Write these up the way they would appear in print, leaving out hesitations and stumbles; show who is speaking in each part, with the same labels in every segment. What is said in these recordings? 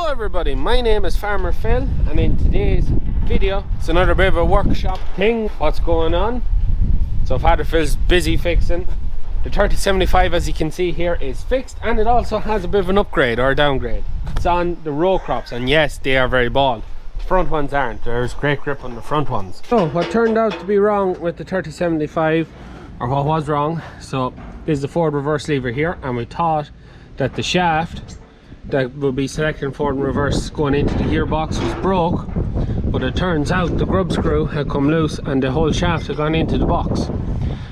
Speaker 1: Hello everybody, my name is Farmer Phil, and in today's video it's another bit of a workshop thing. What's going on? So Father Phil's busy fixing. The 3075, as you can see here, is fixed, and it also has a bit of an upgrade or a downgrade. It's on the row crops, and yes, they are very bald. The front ones aren't. There's great grip on the front ones. So what turned out to be wrong with the 3075, or what was wrong, so this is the forward reverse lever here, and we thought that the shaft that will be selecting forward and reverse going into the gearbox was broke, but it turns out the grub screw had come loose and the whole shaft had gone into the box.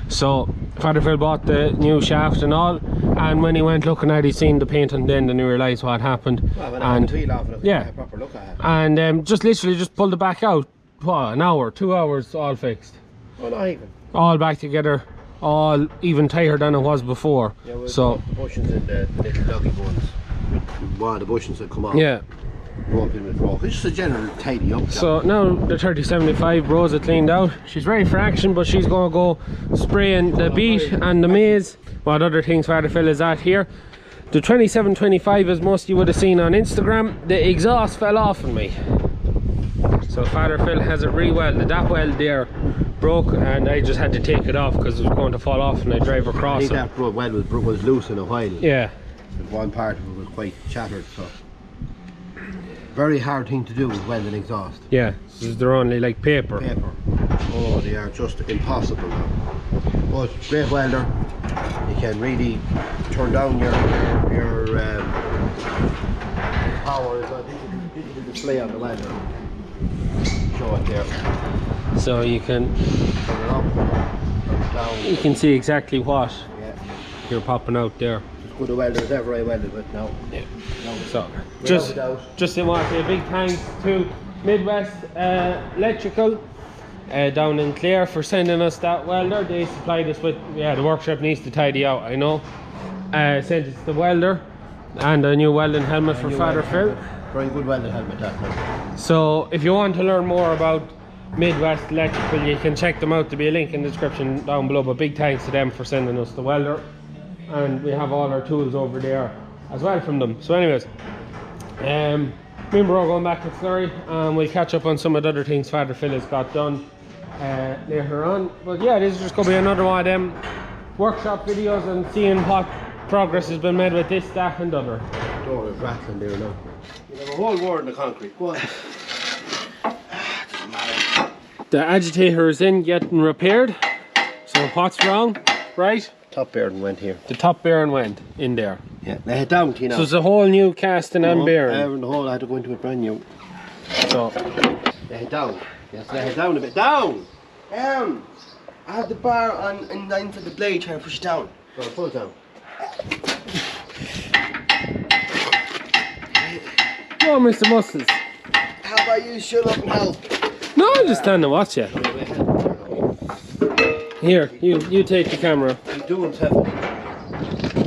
Speaker 1: So Father Phil bought the new shaft and all, and when he went looking at it, he seen the paint and then he realised what happened.
Speaker 2: Well, when I had the wheel off it,
Speaker 1: yeah,
Speaker 2: a proper look at it.
Speaker 1: And just literally just pulled it back out. What, an hour, 2 hours, all fixed.
Speaker 2: Oh, not even.
Speaker 1: All back together, all even tighter than it was before.
Speaker 2: Yeah, well,
Speaker 1: so
Speaker 2: the bushings in the little doggy ones. One of the bushings that come off.
Speaker 1: yeah.
Speaker 2: Broke in with broke. It's just a general tidy up.
Speaker 1: So now the 3075 Rosa cleaned out. She's ready for action, but she's going to go spraying the beet and the maize. What other things Father Phil is at here? The 2725, as most of you would have seen on Instagram, the exhaust fell off on me. So Father Phil has it re-welded. That weld there broke, and I just had to take it off because it was going to fall off and I drive across
Speaker 2: I think
Speaker 1: it.
Speaker 2: that weld was loose in a while.
Speaker 1: Yeah.
Speaker 2: One part of it was quite shattered, so very hard thing to do with welding exhaust.
Speaker 1: Yeah, they're only like paper.
Speaker 2: Oh, they are just impossible now. But great welder. You can really turn down your power. I think you can display on the welder. Show it there.
Speaker 1: So you can
Speaker 2: Turn it up, turn it down.
Speaker 1: you can see exactly what
Speaker 2: Yeah.
Speaker 1: you're popping out there.
Speaker 2: As good a welder as ever I welded with now.
Speaker 1: Yeah.
Speaker 2: No.
Speaker 1: So
Speaker 2: Without
Speaker 1: just in want a big thanks to Midwest Electrical down in Clare for sending us that welder. They supplied us with, yeah, the workshop needs to tidy out, I know. Sent us the welder and a new welding helmet for Father Phil.
Speaker 2: Very good welding helmet that time.
Speaker 1: So if you want to learn more about Midwest Electrical, you can check them out. There'll be a link in the description down below, but big thanks to them for sending us the welder, and we have all our tools over there as well from them. So anyways, remember we're going back to Flurry, and we'll catch up on some of the other things Father Phil has got done later on. But yeah, this is just going to be another one of them workshop videos and seeing what progress has been made with this, that and other.
Speaker 2: The door is rattling there now. You have a whole word in the concrete. Go on.
Speaker 1: The agitator is in getting repaired. So what's wrong? Right?
Speaker 2: Top bearing went here.
Speaker 1: The top bearing went in there.
Speaker 2: Yeah, lay it down to you now.
Speaker 1: So it's a whole new casting and bearing.
Speaker 2: The whole I had to go into it brand new.
Speaker 1: So
Speaker 2: Lay it down. Yes, lay it down a bit. Down! Down! I have the bar on and into the blade trying to push it down. Go on, pull it down.
Speaker 1: go on, Mr. Muscles.
Speaker 2: How about you shut up and help?
Speaker 1: No, I'm just standing to watch you. Here, you take the camera.
Speaker 2: You're doing something.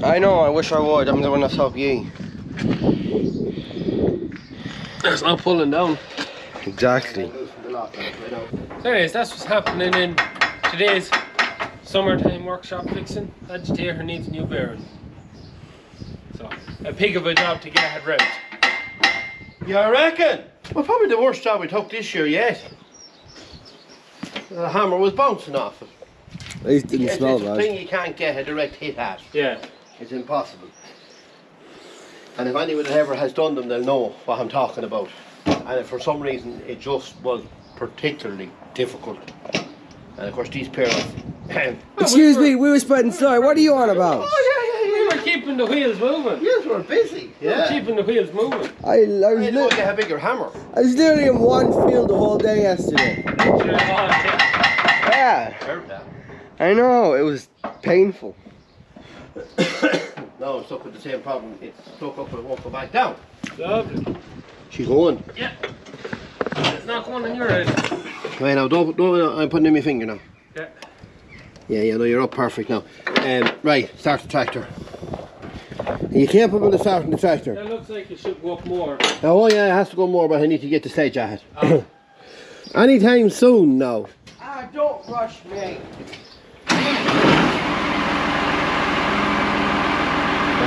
Speaker 2: I know, I wish I would. I'm the one that's help you.
Speaker 1: It's not pulling down.
Speaker 2: Exactly.
Speaker 1: So anyways, that's what's happening in today's summertime workshop fixing. Agitator needs a new bearing. So, a pig of a job to get it right.
Speaker 2: You reckon? Well, probably the worst job we took this year yet. The hammer was bouncing off it.
Speaker 3: It didn't smell
Speaker 2: It's a
Speaker 3: bad.
Speaker 2: thing you can't get a direct hit at.
Speaker 1: Yeah.
Speaker 2: It's impossible. And if anyone ever has done them, they'll know what I'm talking about. And if for some reason it just was particularly difficult. And of course these pair of...
Speaker 3: Excuse me, we were spreading slurry. What are you on about?
Speaker 1: We were keeping the wheels moving.
Speaker 2: Yes, we're busy.
Speaker 1: We were keeping the wheels moving.
Speaker 3: I
Speaker 2: I know you have a bigger hammer.
Speaker 3: was literally in one field the whole day yesterday. Yeah,
Speaker 2: Heard that.
Speaker 3: I know, it was painful.
Speaker 2: No, it's stuck with the same problem. It's stuck up and it won't go back down.
Speaker 1: Lovely.
Speaker 2: She's going.
Speaker 1: Yeah. It's not going on your head.
Speaker 2: Right now, don't I'm putting in my finger now.
Speaker 1: Yeah.
Speaker 2: Yeah, no, you're up perfect now. Right, start the tractor. You can't put on the start in the tractor.
Speaker 1: That looks like it should go up more.
Speaker 2: Oh yeah, it has to go more, but I need to get the stage at it. Anytime soon now. Ah, don't rush me.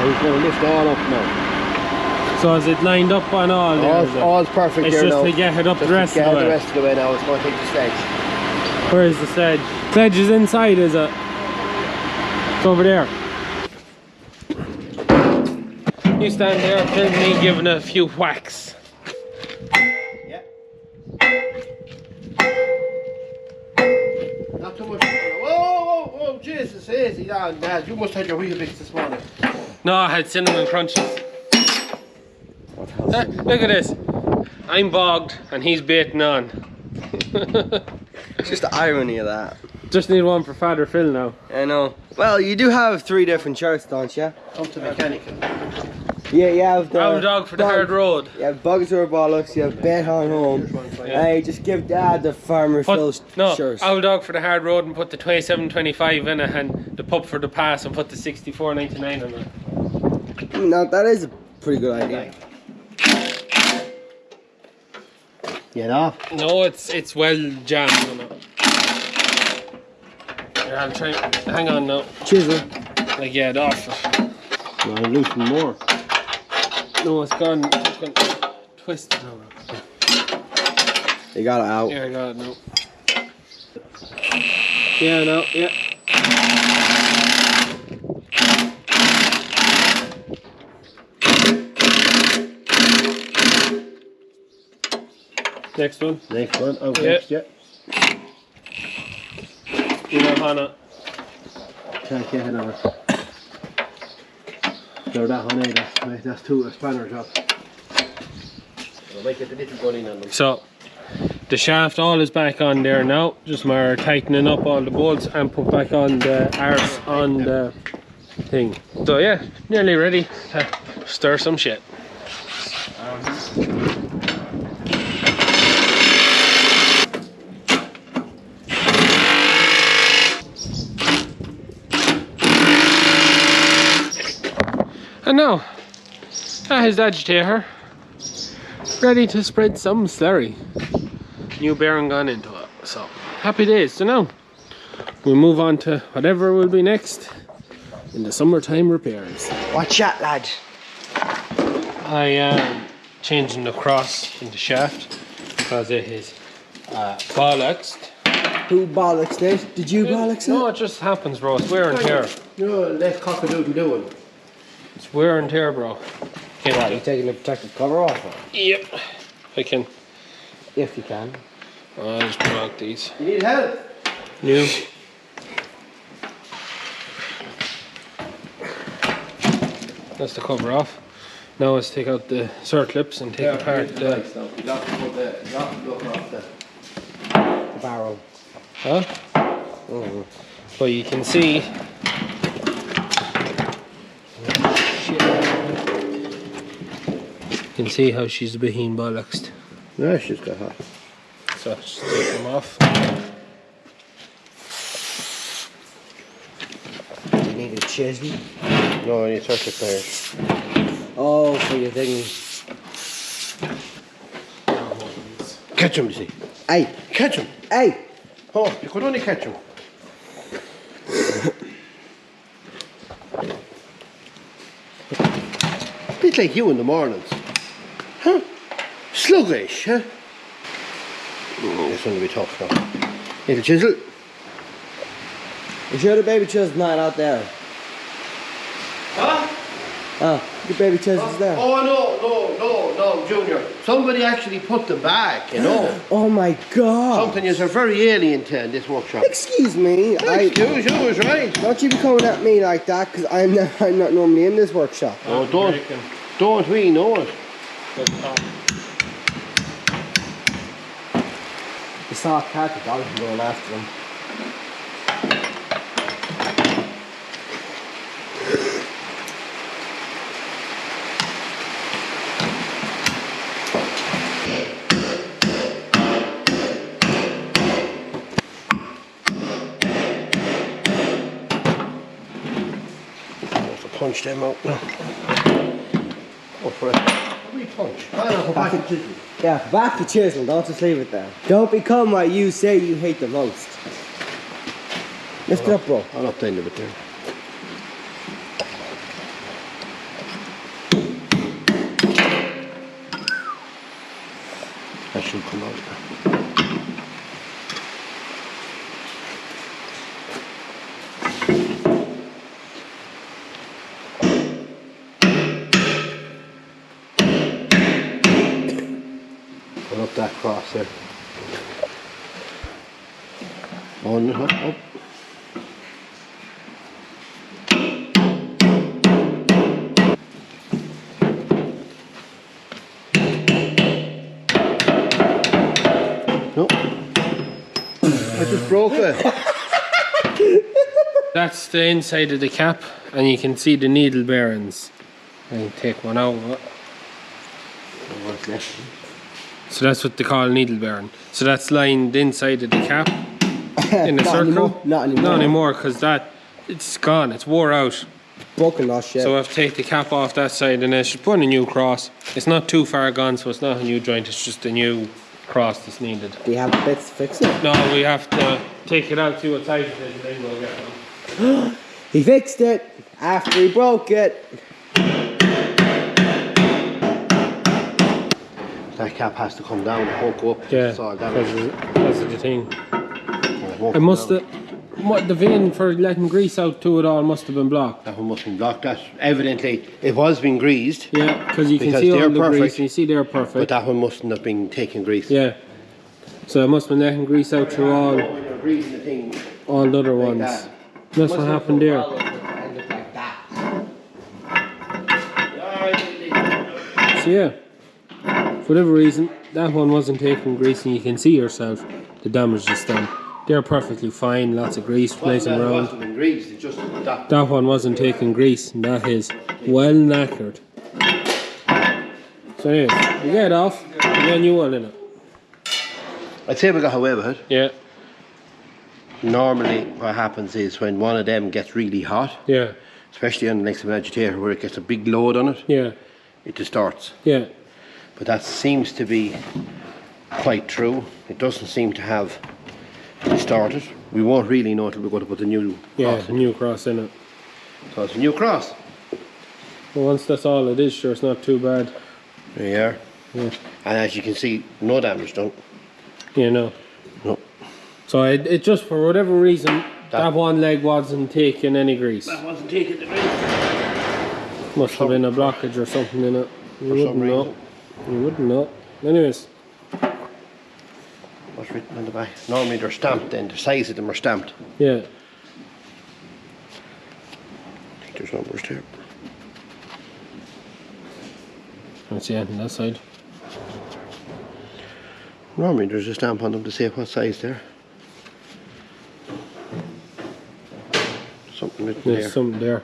Speaker 2: He's going to lift all up now.
Speaker 1: So is it lined up on all there?
Speaker 2: All's perfect
Speaker 1: It's
Speaker 2: there
Speaker 1: just
Speaker 2: now.
Speaker 1: to get it up the rest of
Speaker 2: Get
Speaker 1: the way.
Speaker 2: the rest of the way now. It's going to take the sledge.
Speaker 1: Where is the sledge? Sledge is inside, is it? It's over there. You stand there, film me giving it a few whacks.
Speaker 2: Yeah. Not too much. Whoa, Jesus, easy down, Dad. You must have your Weetabix this morning.
Speaker 1: No, I had cinnamon crunches. Look at this. I'm bogged and he's baiting on.
Speaker 3: It's just the irony of that.
Speaker 1: Just need one for Father Phil now.
Speaker 3: I know. Well, you do have 3 different shirts, don't you?
Speaker 2: Come to mechanical.
Speaker 3: Yeah, you have the
Speaker 1: Our dog for the hard road.
Speaker 3: You have bugs or bollocks, you have bet on home. Hey, just give Dad the Farmer Phil's shirts.
Speaker 1: Owl dog for the hard road and put the 27.25 in it, and the pup for the pass and put the 64.99 on it.
Speaker 3: No, that is a pretty good idea.
Speaker 2: You know?
Speaker 1: No, it's well jammed on it. Here, I'll try. Hang on now.
Speaker 3: Chisel.
Speaker 1: Like, yeah, it off.
Speaker 2: No, I'm loosen more.
Speaker 1: No, it's gone twisted now.
Speaker 3: You got it out.
Speaker 1: Here, I got it now. Yeah, no, yeah. Next one.
Speaker 2: Next one. Oh,
Speaker 1: Yeah.
Speaker 2: next, yeah.
Speaker 1: You know, Hannah.
Speaker 2: Can't get it on it. No, that one, that's two spanner job. I'll make it a little gun in on them.
Speaker 1: So, the shaft all is back on there now. Just more tightening up all the bolts and put back on the arse on the thing. So yeah, nearly ready to stir some shit. And now, that is the Agitator, ready to spread some slurry. New bearing gone into it, so happy days. So now, we'll move on to whatever will be next in the summertime repairs.
Speaker 3: Watch that, lad.
Speaker 1: I am changing the cross in the shaft because it is bollocksed.
Speaker 3: Who bollocks this? Did you bollocks
Speaker 1: No,
Speaker 3: it?
Speaker 1: it just happens, bro. It's wear and tear.
Speaker 2: No, let cock-a-doodle doing.
Speaker 1: It's wear and tear, bro. Okay,
Speaker 3: Right, you're taking the protective cover off it.
Speaker 1: yep, I can.
Speaker 3: If you can.
Speaker 1: I'll just pull out these.
Speaker 2: You need help?
Speaker 1: New. That's the cover off. Now let's take out the circlips and take apart the...
Speaker 2: You got to put the blocker off the...
Speaker 3: The barrel.
Speaker 1: Huh? But you can see... You can see how she's being bollocksed.
Speaker 2: No, she's got hot.
Speaker 1: So just take them off.
Speaker 3: You need a chisel.
Speaker 2: No, I need circuit pliers.
Speaker 3: Oh, for your thing.
Speaker 2: Catch him, you see.
Speaker 3: Hey,
Speaker 2: Catch him.
Speaker 3: hey.
Speaker 2: Oh, you could only catch him. A bit like you in the mornings. Huh? Sluggish, huh? This one will be tough now. Little chisel.
Speaker 3: You sure the baby chisel's not out there?
Speaker 2: Huh?
Speaker 3: Oh, the baby chisel's there.
Speaker 2: Oh, no, Junior. Somebody actually put them back, you know.
Speaker 3: Oh my God.
Speaker 2: Something is very alien to in this workshop.
Speaker 3: Excuse me.
Speaker 2: Excuse you was right.
Speaker 3: Don't you be coming at me like that, because I'm not normally in this workshop.
Speaker 2: Oh, don't we know it?
Speaker 3: The soft cat, the dog's going after them.
Speaker 2: Punch them out now. Oh, for a punch. Back the chisel.
Speaker 3: Yeah, back the chisel, don't just leave it there. Don't become what you say you hate the most. Lift it up, bro.
Speaker 2: I'll up the end of it there. That should come out. Put up that cross there. On, up. No. I just broke it.
Speaker 1: That's the inside of the cap, and you can see the needle bearings. I'll take one out.
Speaker 2: What's left?
Speaker 1: So that's what they call needle bearing. So that's lined inside of the cap in a circle.
Speaker 3: Not anymore.
Speaker 1: Not anymore, because it's gone. It's wore out.
Speaker 3: Broken lost shit.
Speaker 1: So I have to take the cap off that side, and I should put in a new cross. It's not too far gone, so it's not a new joint. It's just a new cross that's needed.
Speaker 3: Do you have bits to fix it?
Speaker 1: No, we have to take it out, see what size it is, and then we'll get one.
Speaker 3: He fixed it after he broke it.
Speaker 2: That cap has to come down, hook up.
Speaker 1: Yeah,
Speaker 2: It's all
Speaker 1: that's the thing.
Speaker 2: It
Speaker 1: I must have. What the vein for letting grease out to it all must have been blocked.
Speaker 2: That one must have been blocked. That evidently it was being greased.
Speaker 1: Yeah, because you can
Speaker 2: Because
Speaker 1: see all
Speaker 2: they're
Speaker 1: the
Speaker 2: perfect,
Speaker 1: grease, and you see they're perfect.
Speaker 2: But that one mustn't have been taking grease.
Speaker 1: Yeah. So it must have been letting grease out through all
Speaker 2: When you're greasing the thing,
Speaker 1: the other
Speaker 2: like
Speaker 1: ones.
Speaker 2: that.
Speaker 1: That's what happened there. So yeah, for whatever reason, that one wasn't taking grease, and you can see yourself the damage is done. They're perfectly fine, lots of grease placing
Speaker 2: It
Speaker 1: around.
Speaker 2: wasn't been greased, it just that.
Speaker 1: That one wasn't taking grease, and that is well knackered. So anyways, you get it off, you get a new one in it.
Speaker 2: I'd say we got away with it.
Speaker 1: Yeah,
Speaker 2: Normally what happens is when one of them gets really hot,
Speaker 1: yeah,
Speaker 2: especially on the next Agitator where it gets a big load on it,
Speaker 1: yeah,
Speaker 2: it distorts.
Speaker 1: yeah.
Speaker 2: But that seems to be quite true. It doesn't seem to have distorted. We won't really know until we go to put the new
Speaker 1: Yeah,
Speaker 2: cross in.
Speaker 1: new cross in it.
Speaker 2: So it's a new cross.
Speaker 1: Well, once that's all it is, sure, it's not too bad.
Speaker 2: There you are.
Speaker 1: Yeah,
Speaker 2: And as you can see, no damage done.
Speaker 1: you know.
Speaker 2: No.
Speaker 1: So it just, for whatever reason, that one leg wasn't taking any grease.
Speaker 2: That wasn't taking the grease.
Speaker 1: Must have been a blockage or something in it. You
Speaker 2: For some
Speaker 1: wouldn't know.
Speaker 2: reason.
Speaker 1: You wouldn't know. Anyways,
Speaker 2: What's written on the back? Normally they're stamped then, the size of them are stamped.
Speaker 1: yeah.
Speaker 2: I think there's numbers there.
Speaker 1: That's the end on that side.
Speaker 2: Normally there's a stamp on them to say what size they're. Something written
Speaker 1: There's
Speaker 2: there.
Speaker 1: something there.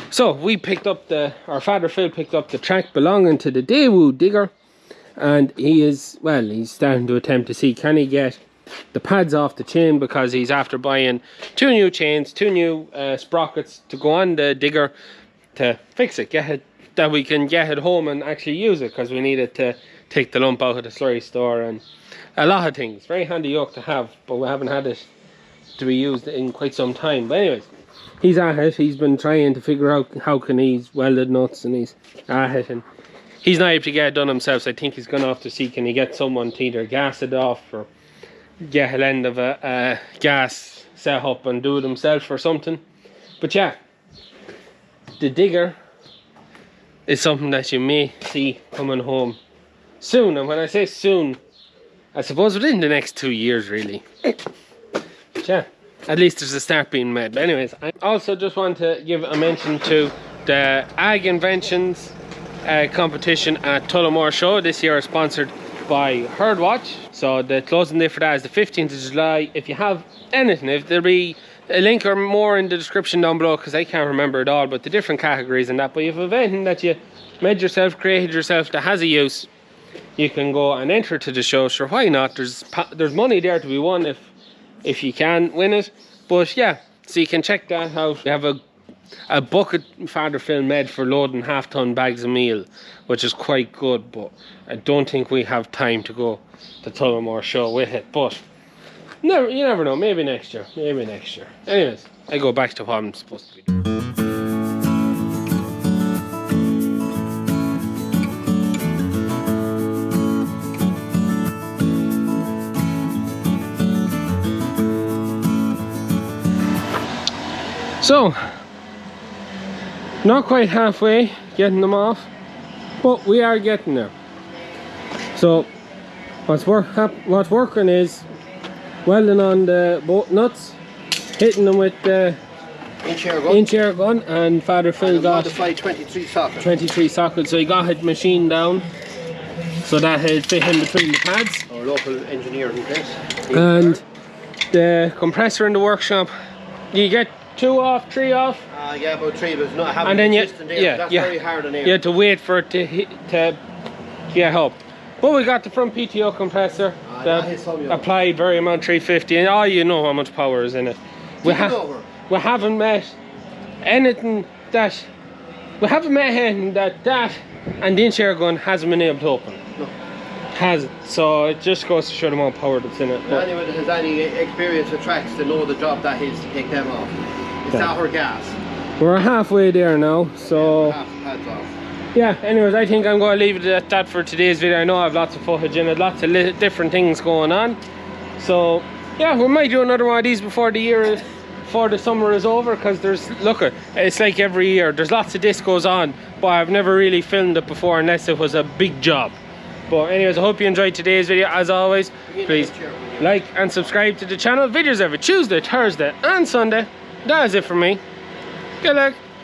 Speaker 1: So we picked up our father Phil picked up the track belonging to the Daewoo digger, and he's starting to attempt to see can he get the pads off the chain, because he's after buying 2 new chains, 2 new sprockets to go on the digger to fix it, that we can get it home and actually use it, because we need it to take the lump out of the slurry store and a lot of things. Very handy yoke to have, but we haven't had it to be used in quite some time. But anyways, he's at it. He's been trying to figure out how can he's welded nuts, and he's at it, and he's not able to get it done himself. So I think he's going to have to see can he get someone to either gas it off or get a end of a gas set up and do it himself or something. But yeah, the digger is something that you may see coming home soon, and when I say soon, I suppose within the next 2 years really. Yeah, at least there's a start being made. But anyways, I also just want to give a mention to the Ag Inventions competition at Tullamore Show. This year is sponsored by Herdwatch. So the closing day for that is the 15th of July. If you have anything, if there'll be a link or more in the description down below, because I can't remember it all, but the different categories and that. But if you have anything that you made yourself, created yourself, that has a use, you can go and enter to the show. Sure, why not? There's money there to be won if you can win it. But yeah, so you can check that out. We have a bucket Father Phil made for loading 1/2-ton bags of meal, which is quite good, but I don't think we have time to go to Tullamore Show with it. But you never know, maybe next year. Anyways, I go back to what I'm supposed to be doing. So, not quite halfway getting them off, but we are getting there. So, what's working is welding on the bolt nuts, hitting them with the inch air gun, and Father Phil got
Speaker 2: modified 23 sockets.
Speaker 1: 23 sockets, so he got it machined down so that he'd fit in between the pads.
Speaker 2: Our local engineer in place.
Speaker 1: And the compressor in the workshop, you get 2 off, 3 off.
Speaker 2: Yeah, about 3, but not having
Speaker 1: And then
Speaker 2: that's very hard on air.
Speaker 1: You had to wait for it to get up. But we got the front PTO compressor that applied very amount 350, and you know how much power is in it. We haven't met anything that and the inch air gun hasn't been able to open.
Speaker 2: No.
Speaker 1: Hasn't. So it just goes to show the amount of power that's in it.
Speaker 2: Anyone that has any experience with tracks to know the job that is to take them off. It's that or gas.
Speaker 1: We're halfway there now, so
Speaker 2: half the pads off.
Speaker 1: yeah, anyways, I think I'm going to leave it at that for today's video. I know I have lots of footage in it, lots of different things going on. So yeah, we might do another one of these before the summer is over, because it's like every year there's lots of this goes on, but I've never really filmed it before unless it was a big job. But anyways, I hope you enjoyed today's video. As always, please like and subscribe to the channel. Videos every Tuesday, Thursday and Sunday. That is it for me. Good luck.